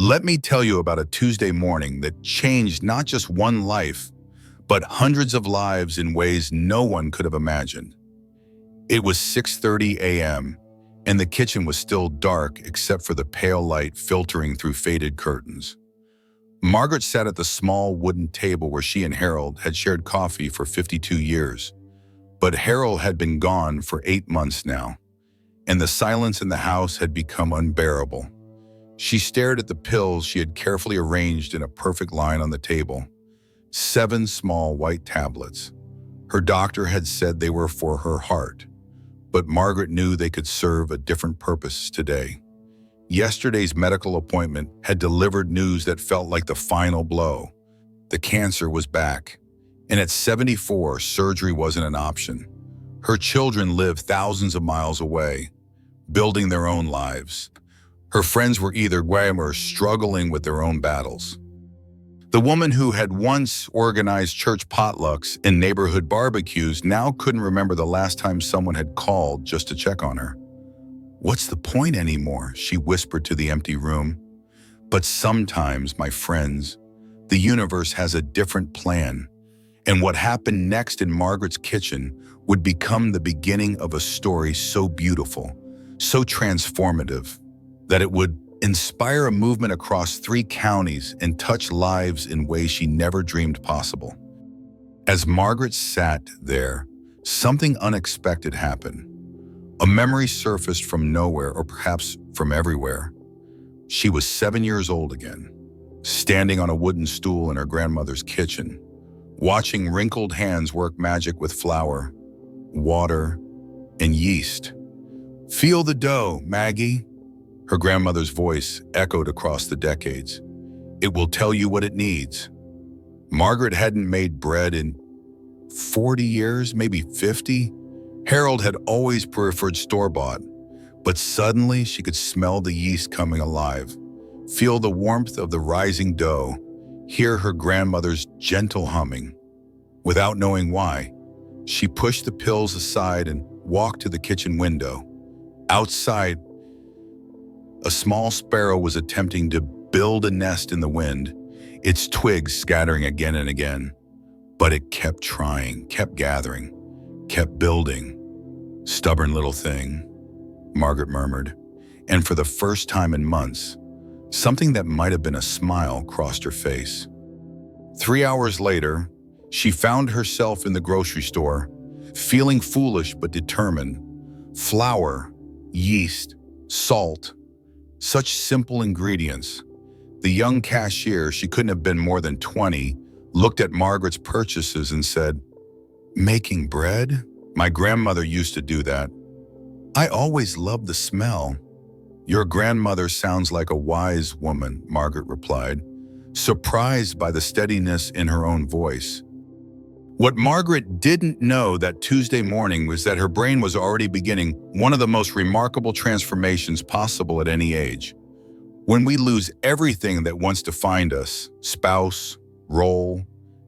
Let me tell you about a Tuesday morning that changed not just one life, but hundreds of lives in ways no one could have imagined. It was 6:30 a.m., and the kitchen was still dark except for the pale light filtering through faded curtains. Margaret sat at the small wooden table where she and Harold had shared coffee for 52 years. But Harold had been gone for 8 months now, and the silence in the house had become unbearable. She stared at the pills she had carefully arranged in a perfect line on the table. 7 small white tablets. Her doctor had said they were for her heart, but Margaret knew they could serve a different purpose today. Yesterday's medical appointment had delivered news that felt like the final blow. The cancer was back, and at 74, surgery wasn't an option. Her children lived thousands of miles away, building their own lives. Her friends were either or struggling with their own battles. The woman who had once organized church potlucks and neighborhood barbecues now couldn't remember the last time someone had called just to check on her. "What's the point anymore?" she whispered to the empty room. "But sometimes, my friends, the universe has a different plan." And what happened next in Margaret's kitchen would become the beginning of a story so beautiful, so transformative, that it would inspire a movement across 3 counties and touch lives in ways she never dreamed possible. As Margaret sat there, something unexpected happened. A memory surfaced from nowhere, or perhaps from everywhere. She was 7 years old again, standing on a wooden stool in her grandmother's kitchen, watching wrinkled hands work magic with flour, water, and yeast. "Feel the dough, Maggie." Her grandmother's voice echoed across the decades. "It will tell you what it needs." Margaret hadn't made bread in 40 years, maybe 50. Harold had always preferred store-bought, but suddenly she could smell the yeast coming alive, feel the warmth of the rising dough, hear her grandmother's gentle humming. Without knowing why, she pushed the pills aside and walked to the kitchen window. Outside, a small sparrow was attempting to build a nest in the wind, its twigs scattering again and again. But it kept trying, kept gathering, kept building. "Stubborn little thing," Margaret murmured. And for the first time in months, something that might have been a smile crossed her face. 3 hours later, she found herself in the grocery store, feeling foolish but determined. Flour, yeast, salt, such simple ingredients. The young cashier, she couldn't have been more than 20, looked at Margaret's purchases and said, "Making bread? My grandmother used to do that. I always loved the smell." "Your grandmother sounds like a wise woman," Margaret replied, surprised by the steadiness in her own voice. What Margaret didn't know that Tuesday morning was that her brain was already beginning one of the most remarkable transformations possible at any age. When we lose everything that once defined us, spouse, role,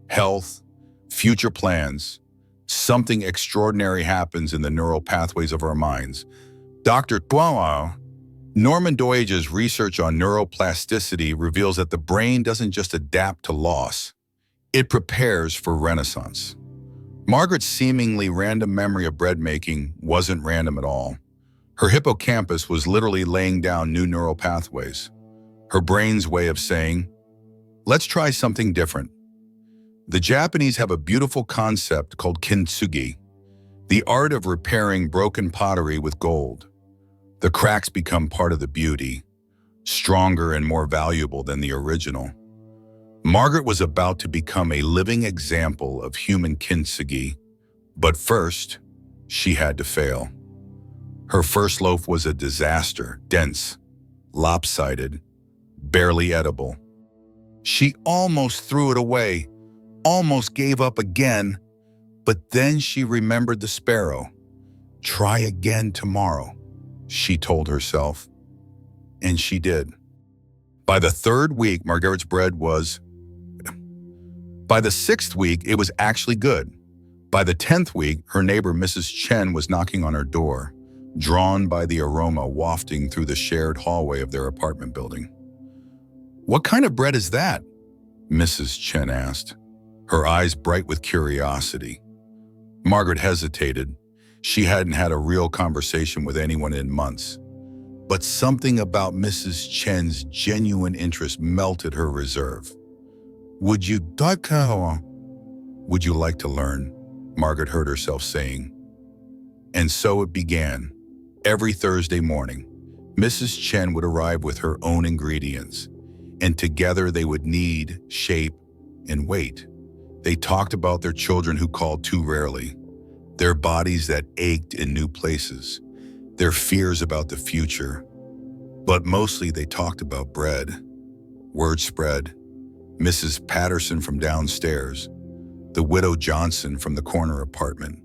health, future plans, something extraordinary happens in the neural pathways of our minds. Dr. Norman Doidge's research on neuroplasticity reveals that the brain doesn't just adapt to loss, it prepares for renaissance. Margaret's seemingly random memory of bread making wasn't random at all. Her hippocampus was literally laying down new neural pathways. Her brain's way of saying, "Let's try something different." The Japanese have a beautiful concept called kintsugi, the art of repairing broken pottery with gold. The cracks become part of the beauty, stronger and more valuable than the original. Margaret was about to become a living example of human kintsugi, but first, she had to fail. Her first loaf was a disaster, dense, lopsided, barely edible. She almost threw it away, almost gave up again, but then she remembered the sparrow. "Try again tomorrow," she told herself, and she did. By the 3rd week, Margaret's bread was. By the 6th week, it was actually good. By the 10th week, her neighbor Mrs. Chen was knocking on her door, drawn by the aroma wafting through the shared hallway of their apartment building. "What kind of bread is that?" Mrs. Chen asked, her eyes bright with curiosity. Margaret hesitated. She hadn't had a real conversation with anyone in months. But something about Mrs. Chen's genuine interest melted her reserve. Would you like to learn?" Margaret heard herself saying. And so it began. Every Thursday morning, Mrs. Chen would arrive with her own ingredients, and together they would knead, shape, and wait. They talked about their children who called too rarely, their bodies that ached in new places, their fears about the future. But mostly they talked about bread. Word spread. Mrs. Patterson from downstairs, the widow Johnson from the corner apartment.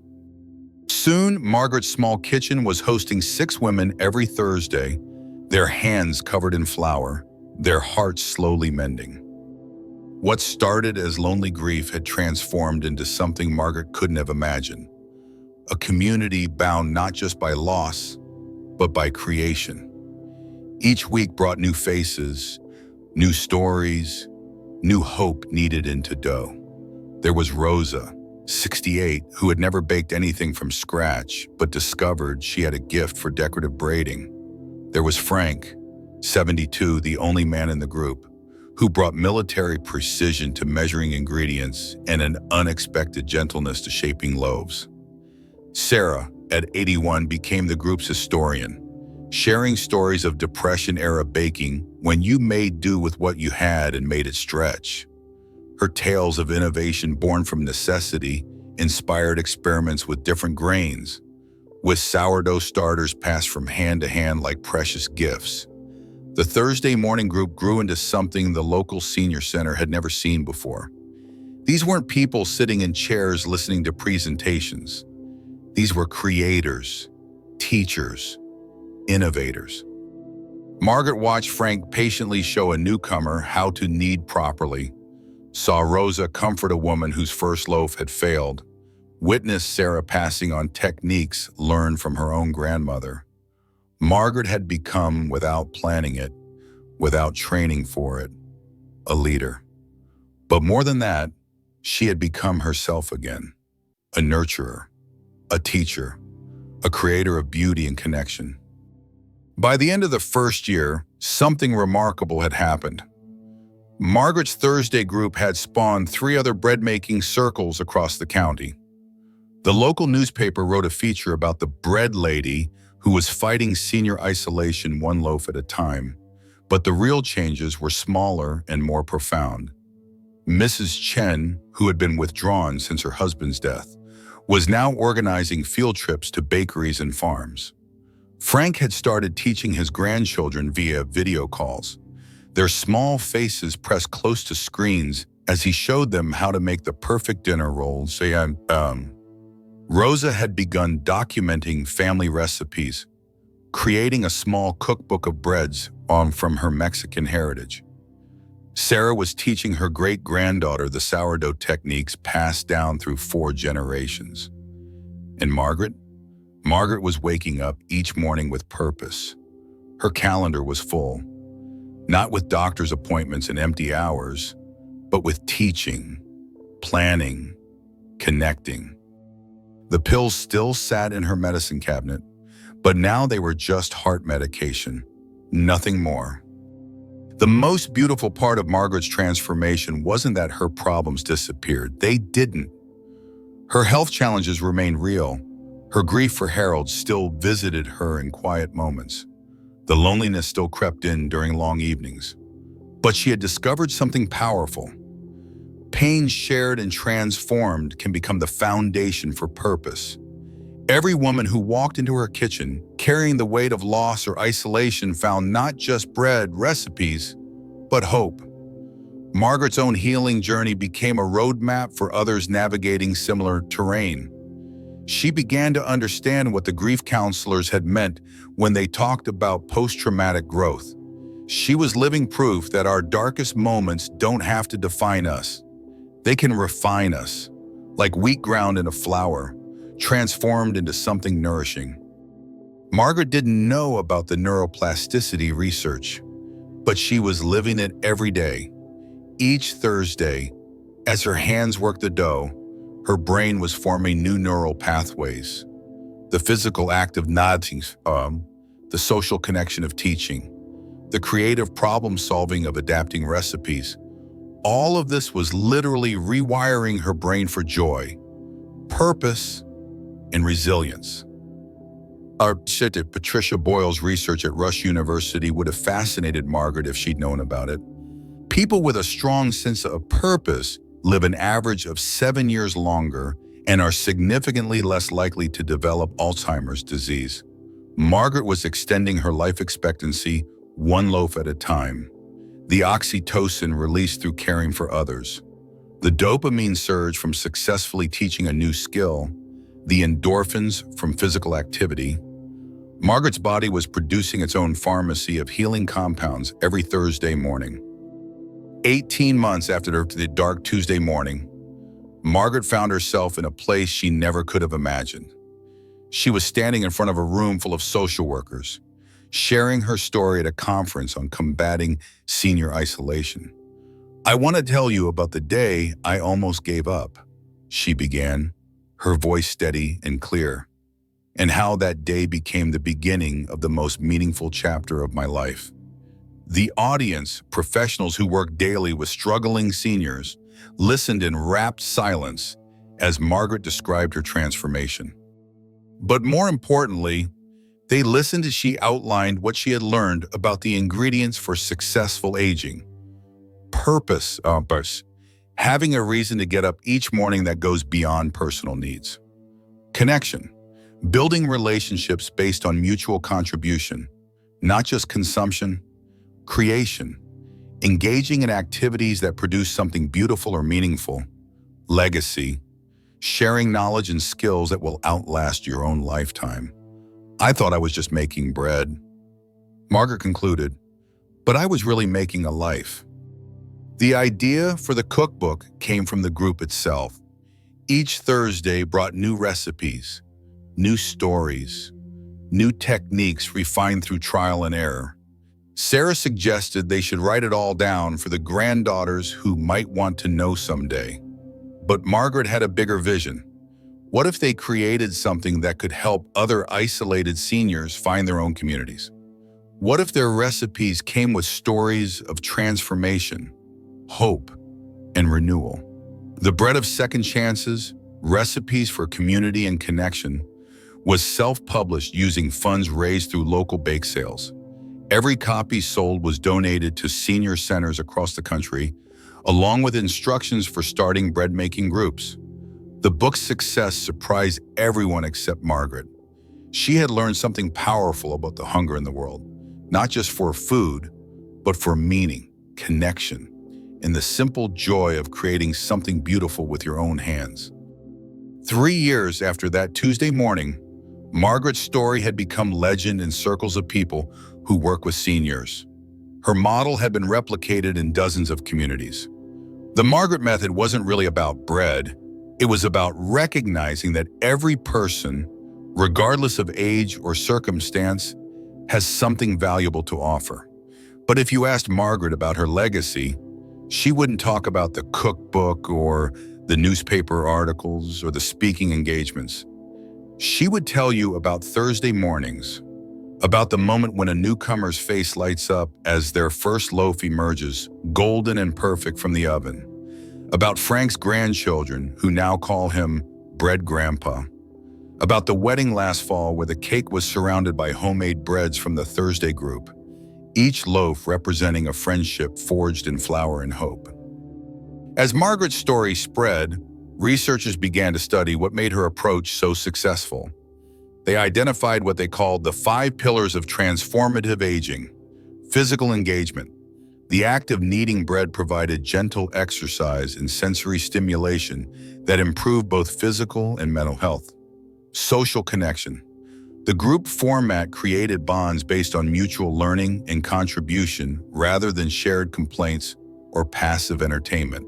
Soon, Margaret's small kitchen was hosting 6 women every Thursday, their hands covered in flour, their hearts slowly mending. What started as lonely grief had transformed into something Margaret couldn't have imagined. A community bound not just by loss, but by creation. Each week brought new faces, new stories, new hope kneaded into dough. There was Rosa, 68, who had never baked anything from scratch, but discovered she had a gift for decorative braiding. There was Frank, 72, the only man in the group, who brought military precision to measuring ingredients and an unexpected gentleness to shaping loaves. Sarah, at 81, became the group's historian, sharing stories of Depression-era baking when you made do with what you had and made it stretch. Her tales of innovation born from necessity inspired experiments with different grains, with sourdough starters passed from hand to hand like precious gifts. The Thursday morning group grew into something the local senior center had never seen before. These weren't people sitting in chairs listening to presentations. These were creators, teachers, innovators. Margaret watched Frank patiently show a newcomer how to knead properly, saw Rosa comfort a woman whose first loaf had failed, witnessed Sarah passing on techniques learned from her own grandmother. Margaret had become, without planning it, without training for it, a leader. But more than that, she had become herself again, a nurturer, a teacher, a creator of beauty and connection. By the end of the first year, something remarkable had happened. Margaret's Thursday group had spawned 3 other bread-making circles across the county. The local newspaper wrote a feature about the bread lady who was fighting senior isolation one loaf at a time, but the real changes were smaller and more profound. Mrs. Chen, who had been withdrawn since her husband's death, was now organizing field trips to bakeries and farms. Frank had started teaching his grandchildren via video calls, their small faces pressed close to screens as he showed them how to make the perfect dinner roll. Rosa had begun documenting family recipes, creating a small cookbook of breads from her Mexican heritage. Sarah was teaching her great-granddaughter the sourdough techniques passed down through 4 generations. And Margaret was waking up each morning with purpose. Her calendar was full, not with doctor's appointments and empty hours, but with teaching, planning, connecting. The pills still sat in her medicine cabinet, but now they were just heart medication, nothing more. The most beautiful part of Margaret's transformation wasn't that her problems disappeared. They didn't. Her health challenges remained real. Her grief for Harold still visited her in quiet moments. The loneliness still crept in during long evenings. But she had discovered something powerful. Pain shared and transformed can become the foundation for purpose. Every woman who walked into her kitchen, carrying the weight of loss or isolation, found not just bread, recipes, but hope. Margaret's own healing journey became a roadmap for others navigating similar terrain. She began to understand what the grief counselors had meant when they talked about post-traumatic growth. She was living proof that our darkest moments don't have to define us. They can refine us, like wheat ground in a flour, transformed into something nourishing. Margaret didn't know about the neuroplasticity research, but she was living it every day. Each Thursday, as her hands worked the dough, her brain was forming new neural pathways. The physical act of nodding, the social connection of teaching, the creative problem-solving of adapting recipes. All of this was literally rewiring her brain for joy, purpose, and resilience. Patricia Boyle's research at Rush University would have fascinated Margaret if she'd known about it. People with a strong sense of purpose live an average of 7 years longer and are significantly less likely to develop Alzheimer's disease. Margaret was extending her life expectancy one loaf at a time. The oxytocin released through caring for others, the dopamine surge from successfully teaching a new skill, the endorphins from physical activity. Margaret's body was producing its own pharmacy of healing compounds every Thursday morning. 18 months after the dark Tuesday morning, Margaret found herself in a place she never could have imagined. She was standing in front of a room full of social workers, sharing her story at a conference on combating senior isolation. "I want to tell you about the day I almost gave up," she began, her voice steady and clear, "and how that day became the beginning of the most meaningful chapter of my life." The audience, professionals who work daily with struggling seniors, listened in rapt silence as Margaret described her transformation. But more importantly, they listened as she outlined what she had learned about the ingredients for successful aging. Purpose, having a reason to get up each morning that goes beyond personal needs. Connection, building relationships based on mutual contribution, not just consumption. Creation, engaging in activities that produce something beautiful or meaningful. Legacy, sharing knowledge and skills that will outlast your own lifetime. "I thought I was just making bread," Margaret concluded, "but I was really making a life." The idea for the cookbook came from the group itself. Each Thursday brought new recipes, new stories, new techniques refined through trial and error. Sarah suggested they should write it all down for the granddaughters who might want to know someday. But Margaret had a bigger vision. What if they created something that could help other isolated seniors find their own communities? What if their recipes came with stories of transformation, hope, and renewal? The Bread of Second Chances, Recipes for Community and Connection, was self-published using funds raised through local bake sales. Every copy sold was donated to senior centers across the country, along with instructions for starting bread-making groups. The book's success surprised everyone except Margaret. She had learned something powerful about the hunger in the world, not just for food, but for meaning, connection, and the simple joy of creating something beautiful with your own hands. 3 years after that Tuesday morning, Margaret's story had become legend in circles of people who work with seniors. Her model had been replicated in dozens of communities. The Margaret method wasn't really about bread. It was about recognizing that every person, regardless of age or circumstance, has something valuable to offer. But if you asked Margaret about her legacy, she wouldn't talk about the cookbook or the newspaper articles or the speaking engagements. She would tell you about Thursday mornings, about the moment when a newcomer's face lights up as their first loaf emerges, golden and perfect from the oven, about Frank's grandchildren who now call him Bread Grandpa, about the wedding last fall where the cake was surrounded by homemade breads from the Thursday group, each loaf representing a friendship forged in flour and hope. As Margaret's story spread, researchers began to study what made her approach so successful. They identified what they called the 5 pillars of transformative aging. Physical engagement. The act of kneading bread provided gentle exercise and sensory stimulation that improved both physical and mental health. Social connection. The group format created bonds based on mutual learning and contribution rather than shared complaints or passive entertainment.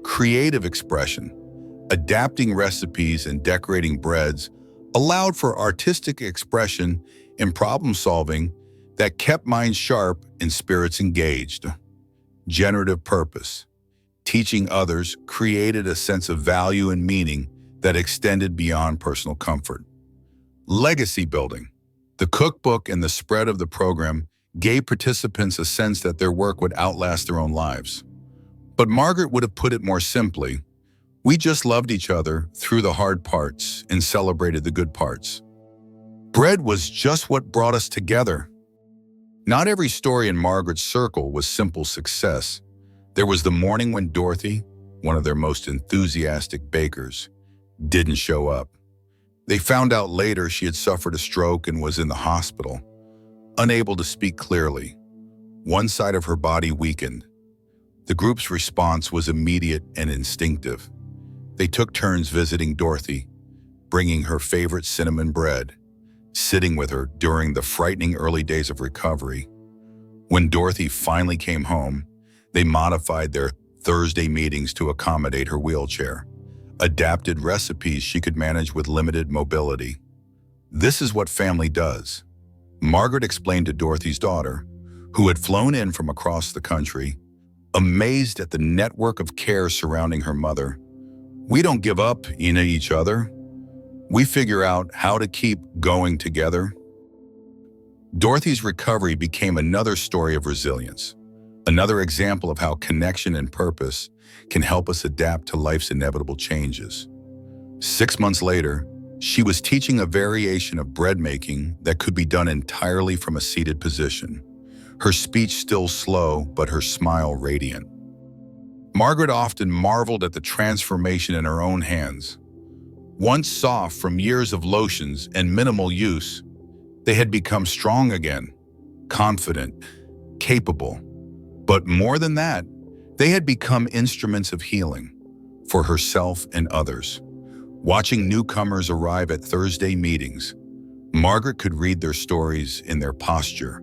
Creative expression. Adapting recipes and decorating breads allowed for artistic expression and problem-solving that kept minds sharp and spirits engaged. Generative purpose. Teaching others created a sense of value and meaning that extended beyond personal comfort. Legacy building. The cookbook and the spread of the program gave participants a sense that their work would outlast their own lives. But Margaret would have put it more simply: we just loved each other through the hard parts and celebrated the good parts. Bread was just what brought us together. Not every story in Margaret's circle was simple success. There was the morning when Dorothy, one of their most enthusiastic bakers, didn't show up. They found out later she had suffered a stroke and was in the hospital, unable to speak clearly. One side of her body weakened. The group's response was immediate and instinctive. They took turns visiting Dorothy, bringing her favorite cinnamon bread, sitting with her during the frightening early days of recovery. When Dorothy finally came home, they modified their Thursday meetings to accommodate her wheelchair, adapted recipes she could manage with limited mobility. This is what family does. Margaret explained to Dorothy's daughter, who had flown in from across the country, amazed at the network of care surrounding her mother. We don't give up in each other. We figure out how to keep going together. Dorothy's recovery became another story of resilience, another example of how connection and purpose can help us adapt to life's inevitable changes. 6 months later, she was teaching a variation of bread making that could be done entirely from a seated position, her speech still slow but her smile radiant. Margaret often marveled at the transformation in her own hands. Once soft from years of lotions and minimal use, they had become strong again, confident, capable. But more than that, they had become instruments of healing for herself and others. Watching newcomers arrive at Thursday meetings, Margaret could read their stories in their posture,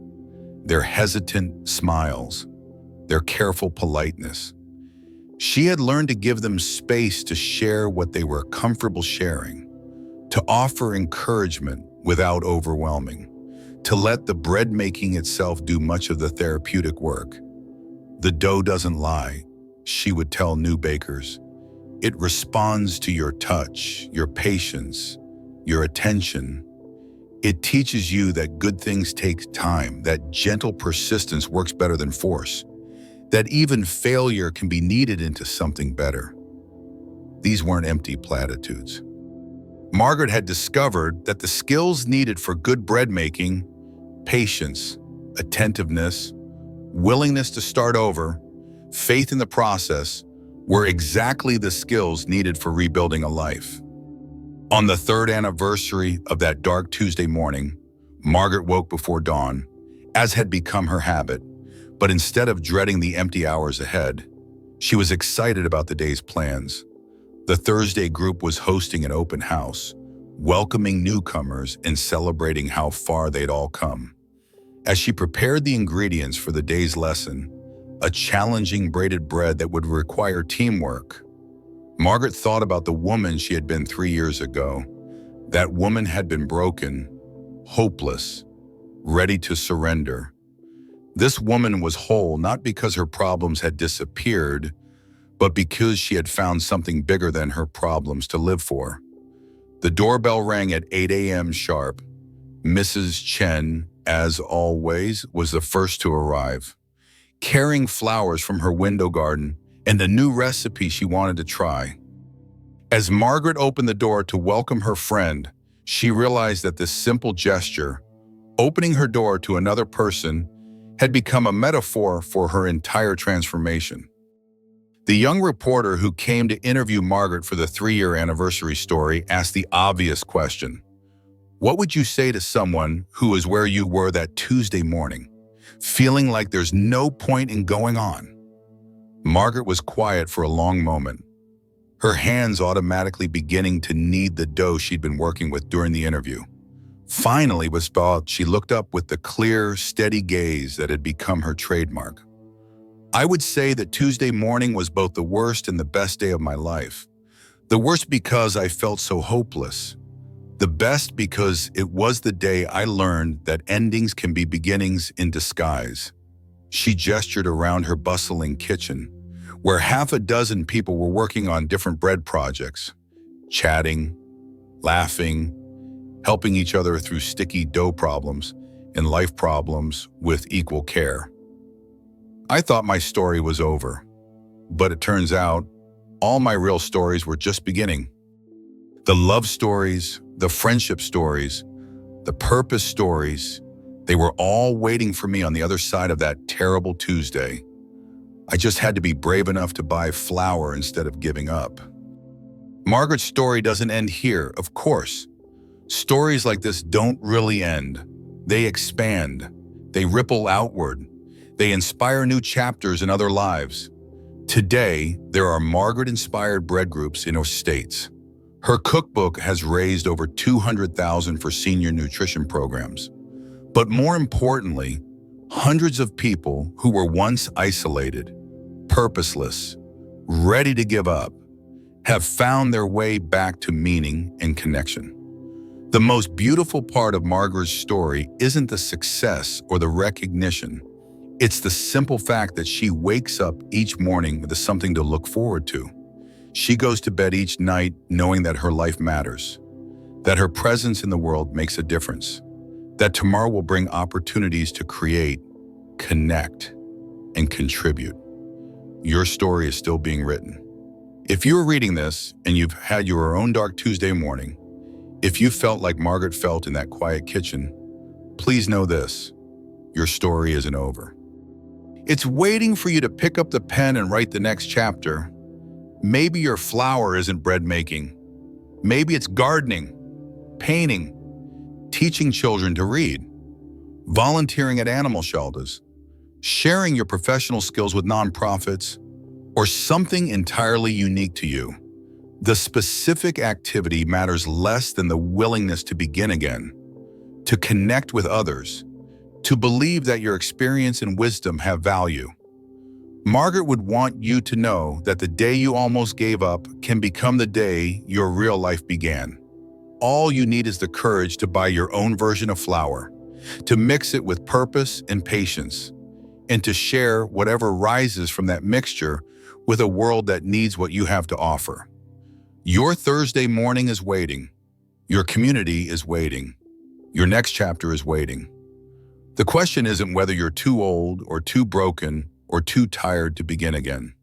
their hesitant smiles, their careful politeness. She had learned to give them space to share what they were comfortable sharing, to offer encouragement without overwhelming, to let the bread making itself do much of the therapeutic work. The dough doesn't lie, she would tell new bakers. It responds to your touch, your patience, your attention. It teaches you that good things take time, that gentle persistence works better than force, that even failure can be kneaded into something better. These weren't empty platitudes. Margaret had discovered that the skills needed for good bread making, patience, attentiveness, willingness to start over, faith in the process, were exactly the skills needed for rebuilding a life. On the 3rd anniversary of that dark Tuesday morning, Margaret woke before dawn, as had become her habit, but instead of dreading the empty hours ahead, she was excited about the day's plans. The Thursday group was hosting an open house, welcoming newcomers and celebrating how far they'd all come. As she prepared the ingredients for the day's lesson, a challenging braided bread that would require teamwork, Margaret thought about the woman she had been 3 years ago. That woman had been broken, hopeless, ready to surrender. This woman was whole not because her problems had disappeared, but because she had found something bigger than her problems to live for. The doorbell rang at 8 a.m. sharp. Mrs. Chen, as always, was the first to arrive, carrying flowers from her window garden and the new recipe she wanted to try. As Margaret opened the door to welcome her friend, she realized that this simple gesture, opening her door to another person, had become a metaphor for her entire transformation. The young reporter who came to interview Margaret for the 3-year anniversary story asked the obvious question: what would you say to someone who is where you were that Tuesday morning, feeling like there's no point in going on? Margaret was quiet for a long moment, her hands automatically beginning to knead the dough she'd been working with during the interview. Finally, she looked up with the clear, steady gaze that had become her trademark. I would say that Tuesday morning was both the worst and the best day of my life. The worst because I felt so hopeless. The best because it was the day I learned that endings can be beginnings in disguise. She gestured around her bustling kitchen, where half a dozen people were working on different bread projects, chatting, laughing, helping each other through sticky dough problems and life problems with equal care. I thought my story was over, but it turns out all my real stories were just beginning. The love stories, the friendship stories, the purpose stories, they were all waiting for me on the other side of that terrible Tuesday. I just had to be brave enough to buy flour instead of giving up. Margaret's story doesn't end here, of course. Stories like this don't really end. They expand. They ripple outward. They inspire new chapters in other lives. Today, there are Margaret-inspired bread groups in our states. Her cookbook has raised over $200,000 for senior nutrition programs. But more importantly, hundreds of people who were once isolated, purposeless, ready to give up, have found their way back to meaning and connection. The most beautiful part of Margaret's story isn't the success or the recognition. It's the simple fact that she wakes up each morning with something to look forward to. She goes to bed each night knowing that her life matters, that her presence in the world makes a difference, that tomorrow will bring opportunities to create, connect, and contribute. Your story is still being written. If you're reading this and you've had your own dark Tuesday morning, if you felt like Margaret felt in that quiet kitchen, please know this: your story isn't over. It's waiting for you to pick up the pen and write the next chapter. Maybe your flower isn't bread making. Maybe it's gardening, painting, teaching children to read, volunteering at animal shelters, sharing your professional skills with nonprofits, or something entirely unique to you. The specific activity matters less than the willingness to begin again, to connect with others, to believe that your experience and wisdom have value. Margaret would want you to know that the day you almost gave up can become the day your real life began. All you need is the courage to buy your own version of flour, to mix it with purpose and patience, and to share whatever rises from that mixture with a world that needs what you have to offer. Your Thursday morning is waiting. Your community is waiting. Your next chapter is waiting. The question isn't whether you're too old or too broken or too tired to begin again.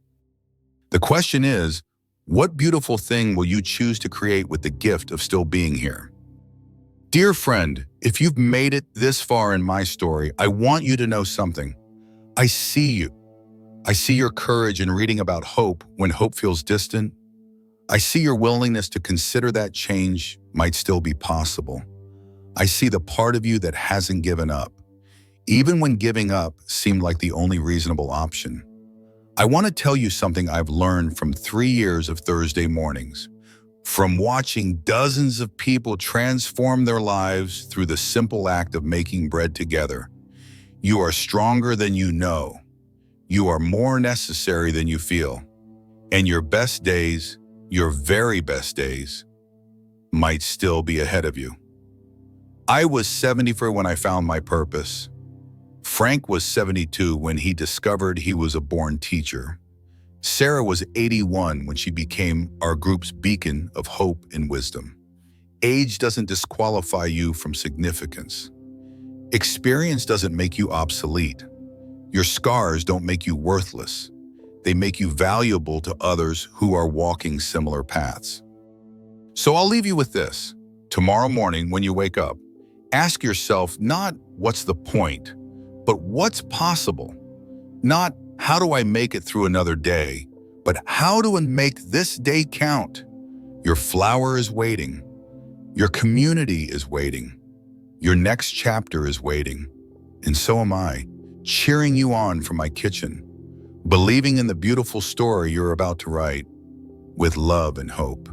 The question is, what beautiful thing will you choose to create with the gift of still being here? Dear friend, if you've made it this far in my story, I want you to know something. I see you. I see your courage in reading about hope when hope feels distant. I see your willingness to consider that change might still be possible. I see the part of you that hasn't given up, even when giving up seemed like the only reasonable option. I want to tell you something I've learned from 3 years of Thursday mornings, from watching dozens of people transform their lives through the simple act of making bread together. You are stronger than you know. You are more necessary than you feel. And your best days, your very best days, might still be ahead of you. I was 74 when I found my purpose. Frank was 72 when he discovered he was a born teacher. Sarah was 81 when she became our group's beacon of hope and wisdom. Age doesn't disqualify you from significance. Experience doesn't make you obsolete. Your scars don't make you worthless. They make you valuable to others who are walking similar paths. So I'll leave you with this. Tomorrow morning when you wake up, ask yourself not what's the point, but what's possible. Not how do I make it through another day, but how do I make this day count? Your flower is waiting. Your community is waiting. Your next chapter is waiting. And so am I, cheering you on from my kitchen, believing in the beautiful story you're about to write with love and hope.